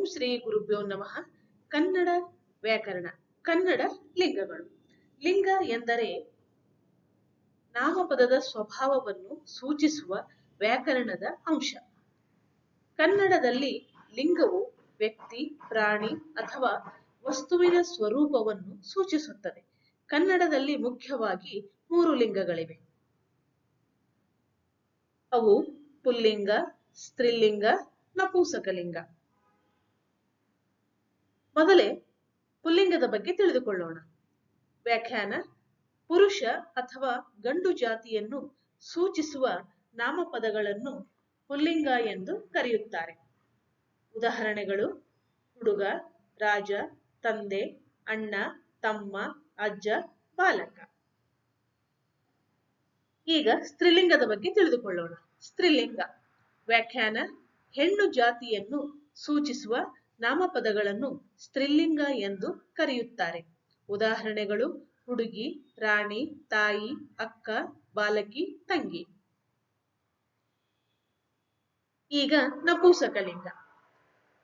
ಶ್ರೀ ಗುರುಭ್ಯೋ ನಮಃ. ಕನ್ನಡ ವ್ಯಾಕರಣ. ಕನ್ನಡ ಲಿಂಗಗಳು. ಲಿಂಗ ಎಂದರೆ ನಾಮಪದದ ಸ್ವಭಾವವನ್ನು ಸೂಚಿಸುವ ವ್ಯಾಕರಣದ ಅಂಶ. ಕನ್ನಡದಲ್ಲಿ ಲಿಂಗವು ವ್ಯಕ್ತಿ, ಪ್ರಾಣಿ ಅಥವಾ ವಸ್ತುವಿನ ಸ್ವರೂಪವನ್ನು ಸೂಚಿಸುತ್ತದೆ. ಕನ್ನಡದಲ್ಲಿ ಮುಖ್ಯವಾಗಿ 3 ಲಿಂಗಗಳಿವೆ. ಅವು ಪುಲ್ಲಿಂಗ, ಸ್ತ್ರೀಲಿಂಗ, ನಪುಂಸಕಲಿಂಗ. ಮೊದಲೇ ಪುಲ್ಲಿಂಗದ ಬಗ್ಗೆ ತಿಳಿದುಕೊಳ್ಳೋಣ. ವ್ಯಾಖ್ಯಾನ: ಪುರುಷ ಅಥವಾ ಗಂಡು ಜಾತಿಯನ್ನು ಸೂಚಿಸುವ ನಾಮಪದಗಳನ್ನು ಪುಲ್ಲಿಂಗ ಎಂದು ಕರೆಯುತ್ತಾರೆ. ಉದಾಹರಣೆಗಳು: ಹುಡುಗ, ರಾಜ, ತಂದೆ, ಅಣ್ಣ, ತಮ್ಮ, ಅಜ್ಜ, ಬಾಲಕ. ಈಗ ಸ್ತ್ರೀಲಿಂಗದ ಬಗ್ಗೆ ತಿಳಿದುಕೊಳ್ಳೋಣ. ಸ್ತ್ರೀಲಿಂಗ. ವ್ಯಾಖ್ಯಾನ: ಹೆಣ್ಣು ಜಾತಿಯನ್ನು ಸೂಚಿಸುವ ನಾಮಪದಗಳನ್ನು ಸ್ತ್ರೀಲಿಂಗ ಎಂದು ಕರೆಯುತ್ತಾರೆ. ಉದಾಹರಣೆಗಳು: ಹುಡುಗಿ, ರಾಣಿ, ತಾಯಿ, ಅಕ್ಕ, ಬಾಲಕಿ, ತಂಗಿ. ಈಗ ನಪುಂಸಕಲಿಂಗ.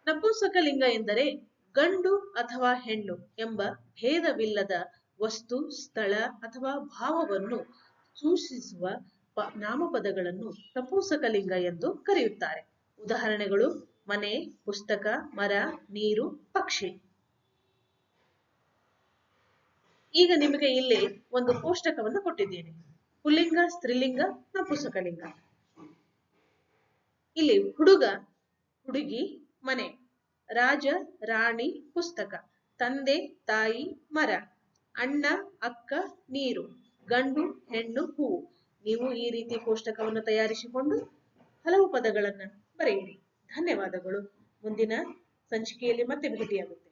ನಪುಂಸಕಲಿಂಗ ಎಂದರೆ ಗಂಡು ಅಥವಾ ಹೆಣ್ಣು ಎಂಬ ಭೇದವಿಲ್ಲದ ವಸ್ತು, ಸ್ಥಳ ಅಥವಾ ಭಾವವನ್ನು ಸೂಚಿಸುವ ನಾಮಪದಗಳನ್ನು ನಪುಂಸಕಲಿಂಗ ಎಂದು ಕರೆಯುತ್ತಾರೆ. ಉದಾಹರಣೆಗಳು: ಮನೆ, ಪುಸ್ತಕ, ಮರ, ನೀರು, ಪಕ್ಷಿ. ಈಗ ನಿಮಗೆ ಇಲ್ಲಿ ಒಂದು ಕೋಷ್ಟಕವನ್ನು ಕೊಟ್ಟಿದ್ದೇನೆ. ಪುಲ್ಲಿಂಗ, ಸ್ತ್ರೀಲಿಂಗ, ನಪುಂಸಕಲಿಂಗ. ಇಲ್ಲಿ ಹುಡುಗ, ಹುಡುಗಿ, ಮನೆ; ರಾಜ, ರಾಣಿ, ಪುಸ್ತಕ; ತಂದೆ, ತಾಯಿ, ಮರ; ಅಣ್ಣ, ಅಕ್ಕ, ನೀರು; ಗಂಡು, ಹೆಣ್ಣು, ಹೂವು. ನೀವು ಈ ರೀತಿ ಕೋಷ್ಟಕವನ್ನು ತಯಾರಿಸಿಕೊಂಡು ಹಲವು ಪದಗಳನ್ನು ಬರೆಯಿರಿ. ಧನ್ಯವಾದಗಳು. ಮುಂದಿನ ಸಂಚಿಕೆಯಲ್ಲಿ ಮತ್ತೆ ಭೇಟಿಯಾಗುತ್ತೆ.